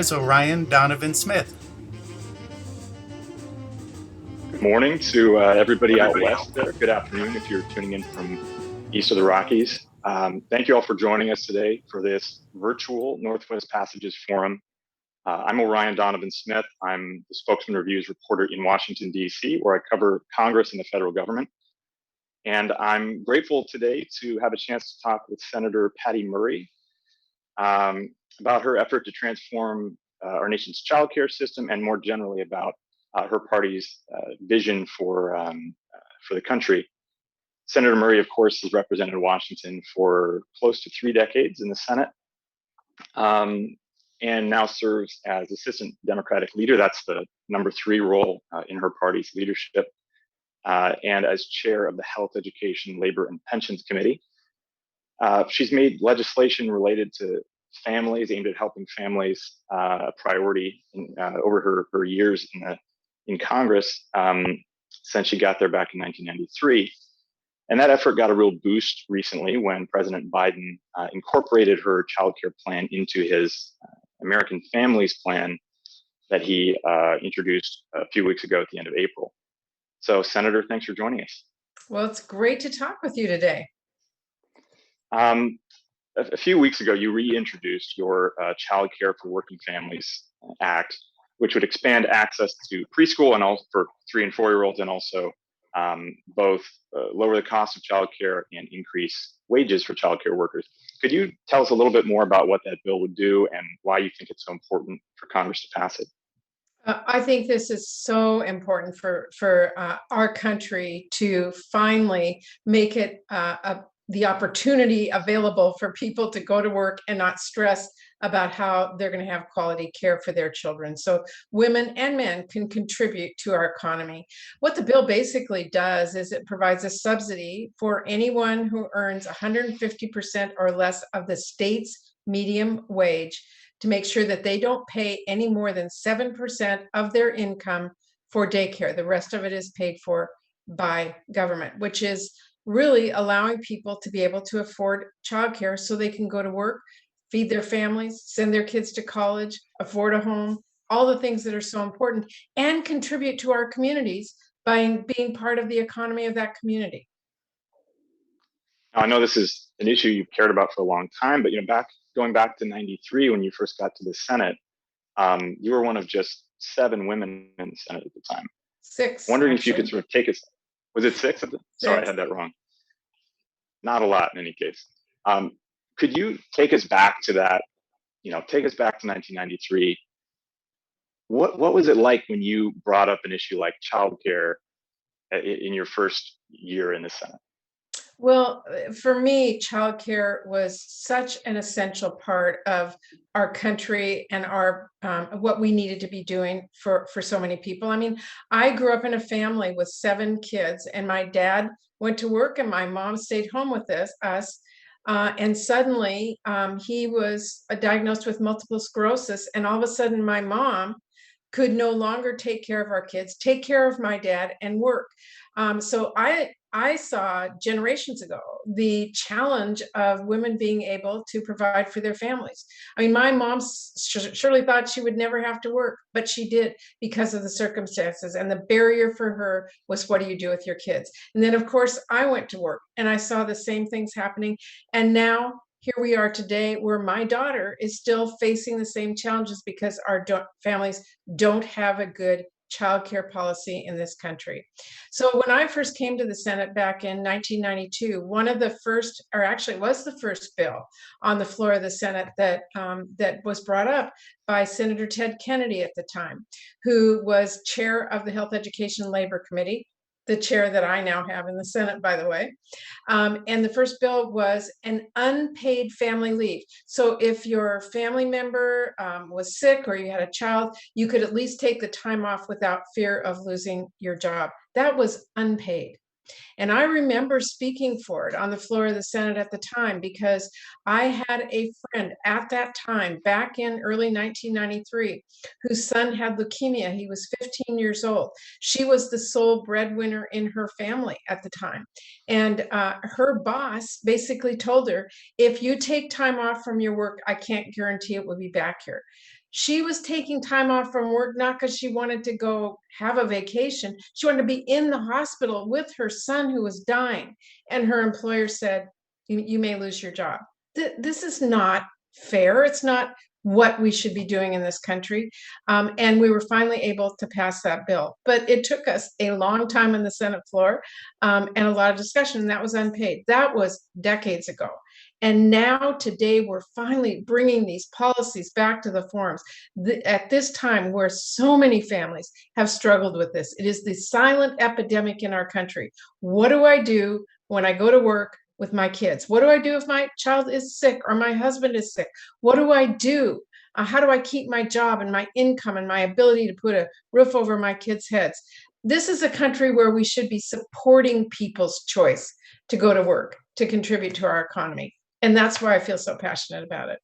is Orion Donovan-Smith. Good morning to everybody out west there. Good afternoon if you're tuning in from east of the Rockies. Thank you all for joining us today for this virtual Northwest Passages Forum. I'm Orion Donovan-Smith. I'm the Spokesman-Review's reporter in Washington, D.C., where I cover Congress and the federal government. And I'm grateful today to have a chance to talk with Senator Patty Murray about her effort to transform our nation's childcare system, and more generally about her party's vision for the country. Senator Murray, of course, has represented Washington for close to 3 decades in the Senate, and now serves as Assistant Democratic Leader. That's the number 3 role in her party's leadership, and as Chair of the Health, Education, Labor, and Pensions Committee. She's made legislation related to families, aimed at helping families, a priority over her years in Congress since she got there back in 1993. And that effort got a real boost recently when President Biden incorporated her childcare plan into his American Families Plan that he introduced a few weeks ago at the end of April. So, Senator, thanks for joining us. Well, it's great to talk with you today. A few weeks ago, you reintroduced your Child Care for Working Families Act, which would expand access to preschool and also for 3 and 4-year-olds, and also both lower the cost of childcare and increase wages for childcare workers. Could you tell us a little bit more about what that bill would do and why you think it's so important for Congress to pass it? I think this is so important for our country to finally make it the opportunity available for people to go to work and not stress about how they're going to have quality care for their children. So women and men can contribute to our economy. What the bill basically does is it provides a subsidy for anyone who earns 150% or less of the state's median wage to make sure that they don't pay any more than 7% of their income for daycare. The rest of it is paid for by government, which is really allowing people to be able to afford childcare so they can go to work, feed their families, send their kids to college, afford a home, all the things that are so important, and contribute to our communities by being part of the economy of that community. Now, I know this is an issue you've cared about for a long time, but going back to '93 when you first got to the Senate, you were one of just 7 women in the Senate at the time. 6. Wondering actually. if you could sort of take us. Was it 6? Sorry, I had that wrong. Not a lot in any case. Could you take us back to that? Take us back to 1993. What was it like when you brought up an issue like childcare in your first year in the Senate? Well, for me, childcare was such an essential part of our country and our what we needed to be doing for so many people. I mean, I grew up in a family with 7 kids, and my dad went to work, and my mom stayed home with us. And suddenly, he was diagnosed with multiple sclerosis, and all of a sudden, my mom could no longer take care of our kids, take care of my dad, and work. So I saw generations ago the challenge of women being able to provide for their families. I mean, my mom surely thought she would never have to work, but she did because of the circumstances. And the barrier for her was, what do you do with your kids? And then, of course, I went to work and I saw the same things happening. And now here we are today, where my daughter is still facing the same challenges because our families don't have a good childcare policy in this country. So when I first came to the Senate back in 1992, one of the first, or actually was the first bill on the floor of the Senate that was brought up by Senator Ted Kennedy at the time, who was chair of the Health, Education, and Labor Committee, the chair that I now have in the Senate, by the way. And the first bill was an unpaid family leave. So if your family member was sick or you had a child, you could at least take the time off without fear of losing your job. That was unpaid. And I remember speaking for it on the floor of the Senate at the time because I had a friend at that time, back in early 1993, whose son had leukemia. He was 15 years old. She was the sole breadwinner in her family at the time. And her boss basically told her, if you take time off from your work, I can't guarantee it will be back here. She was taking time off from work, not because she wanted to go have a vacation. She wanted to be in the hospital with her son who was dying. And her employer said, you may lose your job. This is not fair. It's not what we should be doing in this country. And we were finally able to pass that bill. But it took us a long time on the Senate floor and a lot of discussion, and that was unpaid. That was decades ago. And now today, we're finally bringing these policies back to the forums at this time where so many families have struggled with this. It is the silent epidemic in our country. What do I do when I go to work with my kids? What do I do if my child is sick or my husband is sick? What do I do? How do I keep my job and my income and my ability to put a roof over my kids' heads? This is a country where we should be supporting people's choice to go to work, to contribute to our economy. And that's why I feel so passionate about it.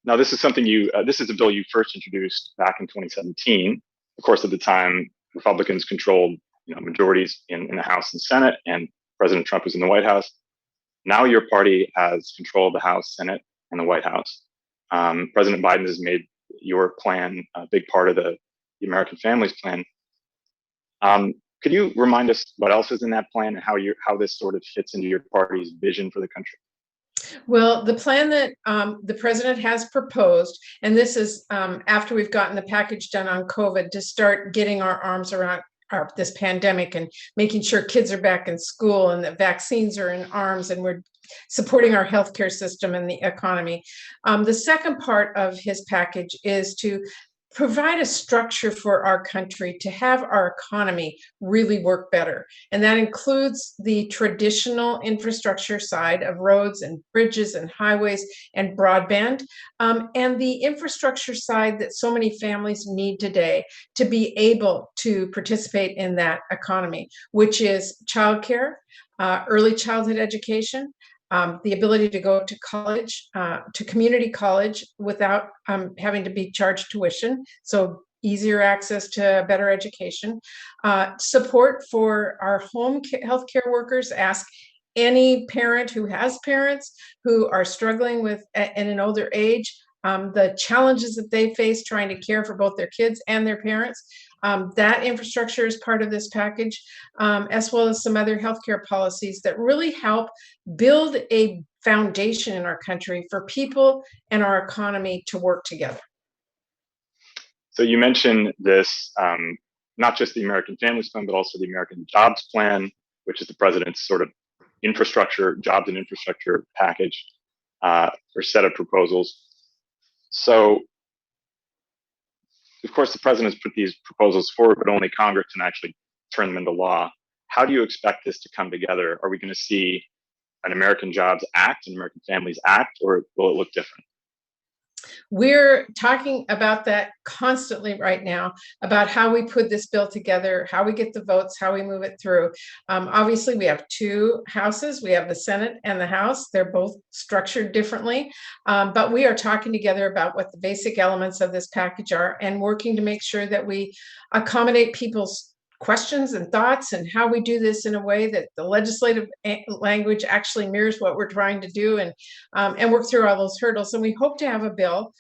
Now, this is something this is a bill you first introduced back in 2017. Of course, at the time, Republicans controlled majorities in the House and Senate, and President Trump was in the White House. Now your party has control of the House, Senate, and the White House. President Biden has made your plan a big part of the American Families Plan. Could you remind us what else is in that plan and how this sort of fits into your party's vision for the country? Well, the plan that the president has proposed, and this is after we've gotten the package done on COVID, to start getting our arms around this pandemic and making sure kids are back in school and that vaccines are in arms and we're supporting our healthcare system and the economy. The second part of his package is to provide a structure for our country to have our economy really work better. And that includes the traditional infrastructure side of roads and bridges and highways and broadband, and the infrastructure side that so many families need today to be able to participate in that economy, which is childcare, early childhood education, the ability to go to college, to community college without having to be charged tuition. So easier access to better education, support for our home healthcare workers. Ask any parent who has parents who are struggling with in an older age, the challenges that they face trying to care for both their kids and their parents. That infrastructure is part of this package, as well as some other healthcare policies that really help build a foundation in our country for people and our economy to work together. So you mentioned this, not just the American Families Plan, but also the American Jobs Plan, which is the president's sort of jobs and infrastructure package or set of proposals. So, of course, the president has put these proposals forward, but only Congress can actually turn them into law. How do you expect this to come together? Are we going to see an American Jobs Act, an American Families Act, or will it look different? We're talking about that constantly right now, about how we put this bill together, how we get the votes, how we move it through. Obviously, we have two houses. We have the Senate and the House. They're both structured differently, but we are talking together about what the basic elements of this package are and working to make sure that we accommodate people's questions and thoughts and how we do this in a way that the legislative language actually mirrors what we're trying to do and work through all those hurdles. And we hope to have a bill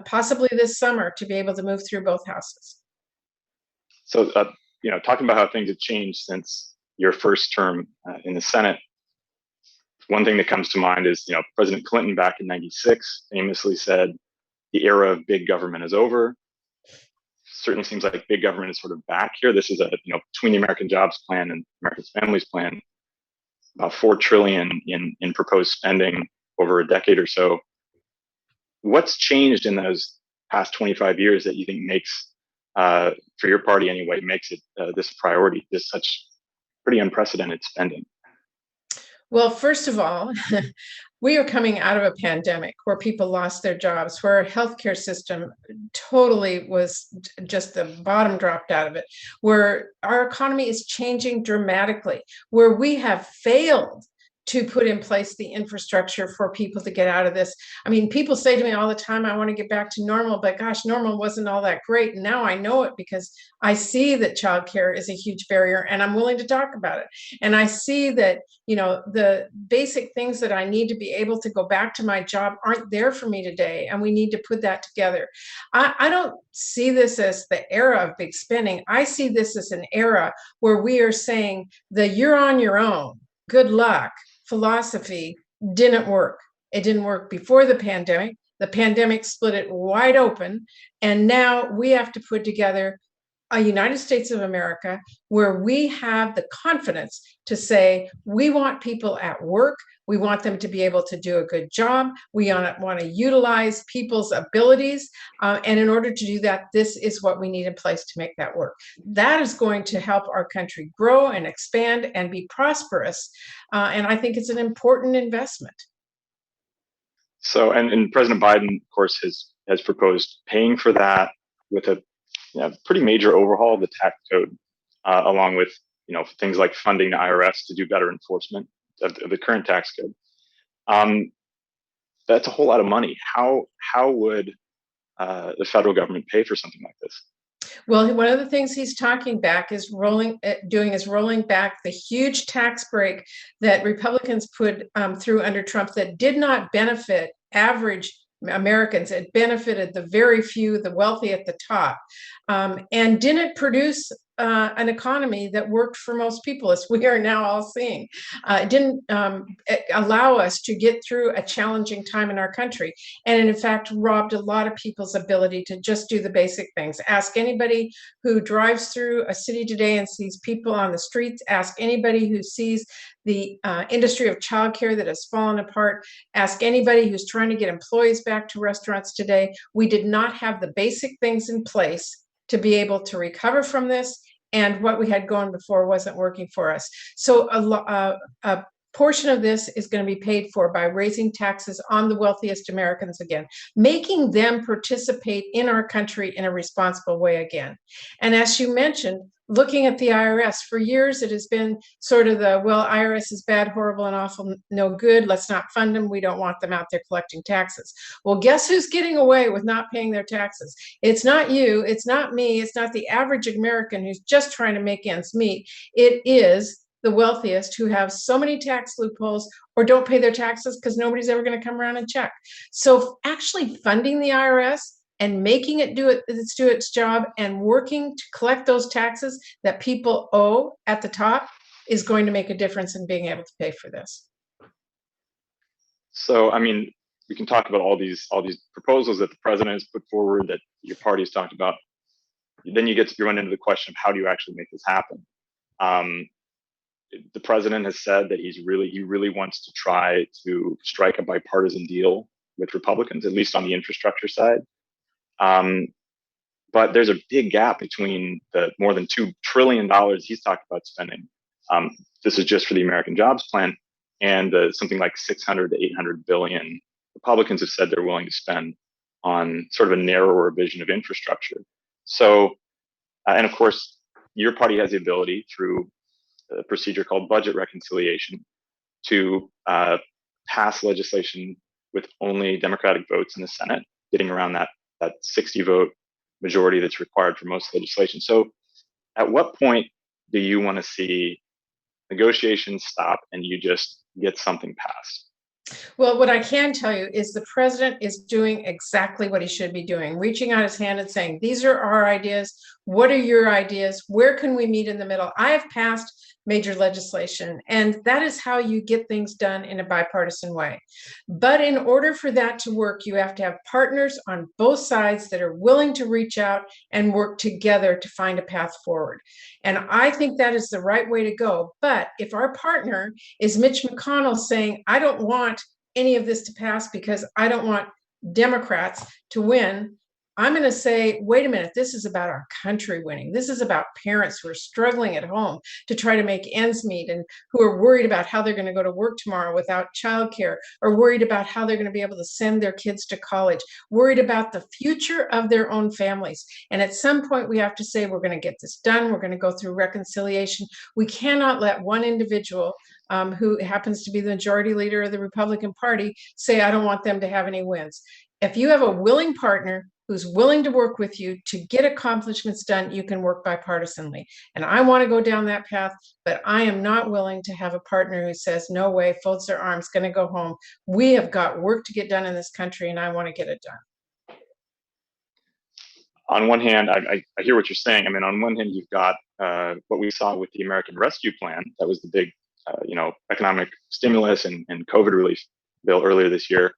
possibly this summer to be able to move through both houses. So, talking about how things have changed since your first term in the Senate, one thing that comes to mind is, President Clinton back in '96 famously said, "The era of big government is over." Certainly seems like big government is sort of back here. This is between the American Jobs Plan and American Families Plan, about $4 trillion in proposed spending over a decade or so. What's changed in those past 25 years that you think makes, for your party anyway, makes it this priority, this such pretty unprecedented spending? Well, first of all, we are coming out of a pandemic where people lost their jobs, where our healthcare system totally was just the bottom dropped out of it, where our economy is changing dramatically, where we have failed to put in place the infrastructure for people to get out of this. I mean, people say to me all the time, I want to get back to normal, but gosh, normal wasn't all that great. And now I know it because I see that childcare is a huge barrier and I'm willing to talk about it. And I see that, the basic things that I need to be able to go back to my job aren't there for me today. And we need to put that together. I don't see this as the era of big spending. I see this as an era where we are saying the you're on your own, good luck philosophy didn't work. It didn't work before the pandemic. The pandemic split it wide open. And now we have to put together a United States of America where we have the confidence to say, we want people at work. We want them to be able to do a good job. We want to utilize people's abilities. And in order to do that, this is what we need in place to make that work. That is going to help our country grow and expand and be prosperous. And I think it's an important investment. So, and President Biden, of course, has proposed paying for that with a pretty major overhaul of the tax code, along with things like funding the IRS to do better enforcement of the current tax code. That's a whole lot of money. How would the federal government pay for something like this? Well, one of the things he's talking back is rolling back the huge tax break that Republicans put through under Trump that did not benefit average Americans. It benefited the very few, the wealthy at the top, and didn't produce an economy that worked for most people, as we are now all seeing. It didn't allow us to get through a challenging time in our country, and in fact robbed a lot of people's ability to just do the basic things. Ask anybody who drives through a city today and sees people on the streets. Ask anybody who sees the industry of childcare that has fallen apart. Ask anybody who's trying to get employees back to restaurants today. We did not have the basic things in place to be able to recover from this, and what we had going before wasn't working for us. So a portion of this is going to be paid for by raising taxes on the wealthiest Americans again, making them participate in our country in a responsible way again. And as you mentioned, looking at the IRS, for years it has been sort of IRS is bad, horrible, and awful, no good. Let's not fund them. We don't want them out there collecting taxes. Well, guess who's getting away with not paying their taxes? It's not you. It's not me. It's not the average American who's just trying to make ends meet. It is the wealthiest who have so many tax loopholes or don't pay their taxes because nobody's ever going to come around and check. So actually funding the IRS and making it do its job and working to collect those taxes that people owe at the top is going to make a difference in being able to pay for this. So, I mean, we can talk about all these proposals that the president has put forward, that your party has talked about. Then you run into the question of how do you actually make this happen? The president has said that he really wants to try to strike a bipartisan deal with Republicans, at least on the infrastructure side. But there's a big gap between the more than $2 trillion he's talked about spending. This is just for the American Jobs Plan, and something like 600 to 800 billion Republicans have said they're willing to spend on sort of a narrower vision of infrastructure. So, and of course, your party has the ability through a procedure called budget reconciliation to pass legislation with only Democratic votes in the Senate, getting around that 60-vote majority that's required for most legislation. So at what point do you want to see negotiations stop and you just get something passed? Well, what I can tell you is the president is doing exactly what he should be doing, reaching out his hand and saying, these are our ideas. What are your ideas? Where can we meet in the middle? I have passed major legislation, and that is how you get things done in a bipartisan way. But in order for that to work, you have to have partners on both sides that are willing to reach out and work together to find a path forward. And I think that is the right way to go. But if our partner is Mitch McConnell saying, I don't want any of this to pass because I don't want Democrats to win, I'm going to say, wait a minute, this is about our country winning. This is about parents who are struggling at home to try to make ends meet and who are worried about how they're going to go to work tomorrow without childcare, or worried about how they're going to be able to send their kids to college, worried about the future of their own families. And at some point, we have to say, we're going to get this done. We're going to go through reconciliation. We cannot let one individual who happens to be the majority leader of the Republican Party, say, I don't want them to have any wins. If you have a willing partner who's willing to work with you to get accomplishments done, you can work bipartisanly. And I want to go down that path, but I am not willing to have a partner who says, no way, folds their arms, going to go home. We have got work to get done in this country, and I want to get it done. On one hand, I hear what you're saying. I mean, on one hand, you've got what we saw with the American Rescue Plan. That was the big, economic stimulus and COVID relief bill earlier this year.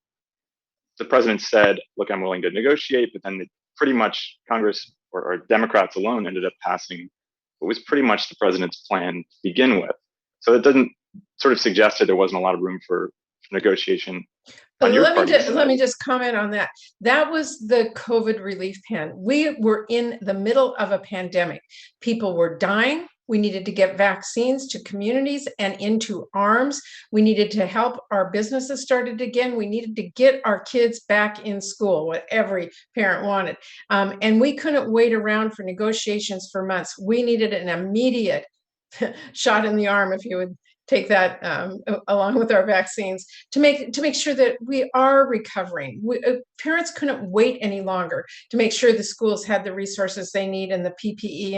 The president said, look, I'm willing to negotiate, but then pretty much Congress or Democrats alone ended up passing what was pretty much the president's plan to begin with. So it doesn't sort of suggested there wasn't a lot of room for negotiation. Let me just comment on that. That was the COVID relief plan. We were in the middle of a pandemic. People were dying. We needed to get vaccines to communities and into arms. We needed to help our businesses started again. We needed to get our kids back in school, what every parent wanted. And we couldn't wait around for negotiations for months. We needed an immediate shot in the arm, if you would take that along with our vaccines, to make sure that we are recovering. Parents couldn't wait any longer to make sure the schools had the resources they need and the PPE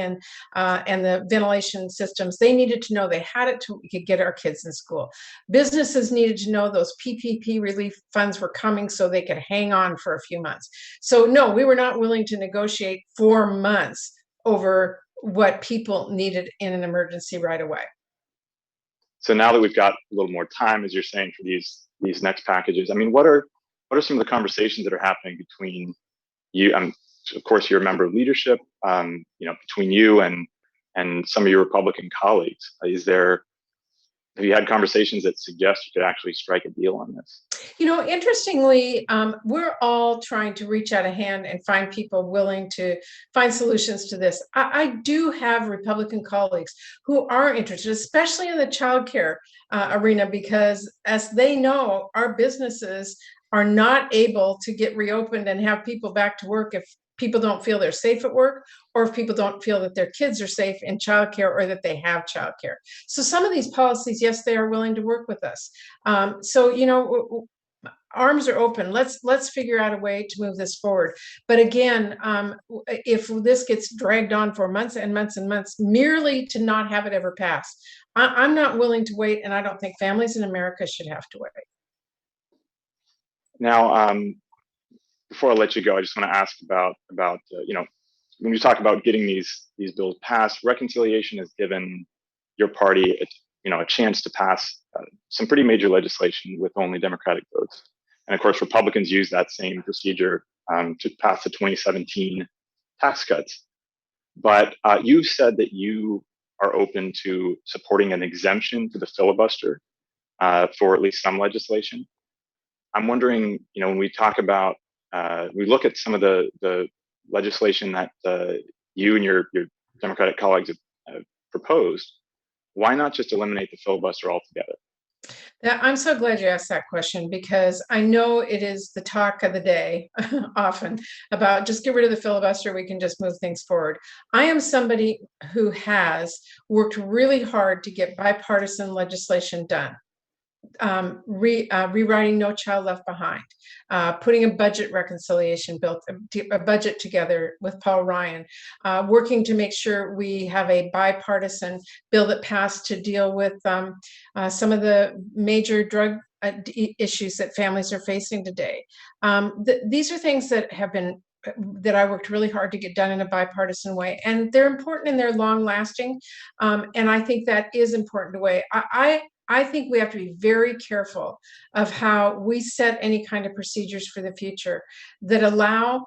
and the ventilation systems. They needed to know they had it to we could get our kids in school. Businesses needed to know those PPP relief funds were coming so they could hang on for a few months. So no, we were not willing to negotiate for months over what people needed in an emergency right away. So now that we've got a little more time, as you're saying, for these next packages, I mean, what are some of the conversations that are happening between you? Of course, you're a member of leadership. Between you and some of your Republican colleagues, have you had conversations that suggest you could actually strike a deal on this? Interestingly, we're all trying to reach out a hand and find people willing to find solutions to this. I do have Republican colleagues who are interested, especially in the childcare arena, because as they know, our businesses are not able to get reopened and have people back to work if people don't feel they're safe at work, or if people don't feel that their kids are safe in childcare or that they have childcare. So some of these policies, yes, they are willing to work with us. Arms are open. Let's figure out a way to move this forward. But again, if this gets dragged on for months and months and months, merely to not have it ever pass, I'm not willing to wait, and I don't think families in America should have to wait. Now, before I let you go, I just want to ask about when you talk about getting these bills passed, reconciliation has given your party a chance to pass some pretty major legislation with only Democratic votes. And of course, Republicans use that same procedure to pass the 2017 tax cuts. But you've said that you are open to supporting an exemption to the filibuster for at least some legislation. I'm wondering, when we talk about we look at some of the legislation that you and your Democratic colleagues have proposed, why not just eliminate the filibuster altogether? I'm so glad you asked that question, because I know it is the talk of the day often about just get rid of the filibuster, we can just move things forward. I am somebody who has worked really hard to get bipartisan legislation done. Rewriting No Child Left Behind, putting a budget reconciliation bill, a budget together with Paul Ryan, working to make sure we have a bipartisan bill that passed to deal with some of the major drug issues that families are facing today. These are things that I worked really hard to get done in a bipartisan way, and they're important and they're long lasting. And I think that is important to weigh. I think we have to be very careful of how we set any kind of procedures for the future that allow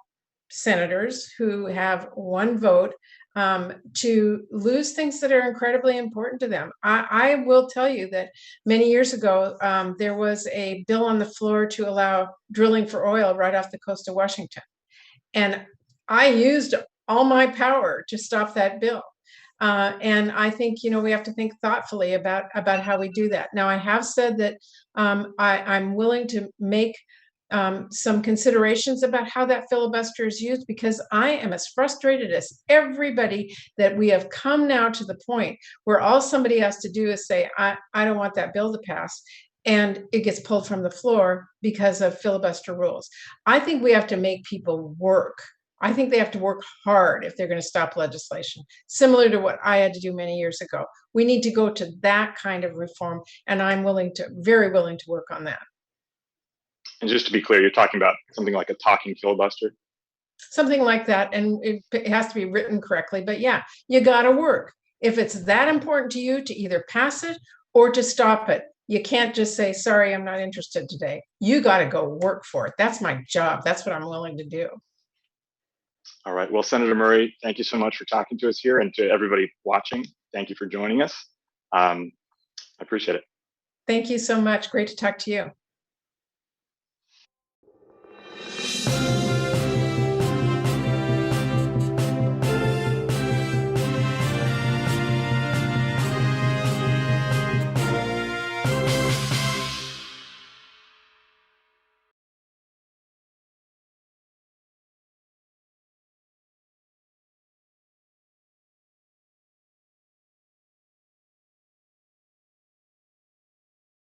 senators who have one vote to lose things that are incredibly important to them. I will tell you that many years ago, there was a bill on the floor to allow drilling for oil right off the coast of Washington. And I used all my power to stop that bill. And I think, we have to think thoughtfully about how we do that. Now, I have said that I'm willing to make some considerations about how that filibuster is used, because I am as frustrated as everybody that we have come now to the point where all somebody has to do is say, I don't want that bill to pass. And it gets pulled from the floor because of filibuster rules. I think we have to make people work. I think they have to work hard if they're going to stop legislation, similar to what I had to do many years ago. We need to go to that kind of reform, and I'm very willing to work on that. And just to be clear, you're talking about something like a talking filibuster? Something like that, and it has to be written correctly, but yeah, you got to work. If it's that important to you to either pass it or to stop it, you can't just say, sorry, I'm not interested today. You got to go work for it. That's my job. That's what I'm willing to do. All right. Well, Senator Murray, thank you so much for talking to us here, and to everybody watching, thank you for joining us. I appreciate it. Thank you so much. Great to talk to you.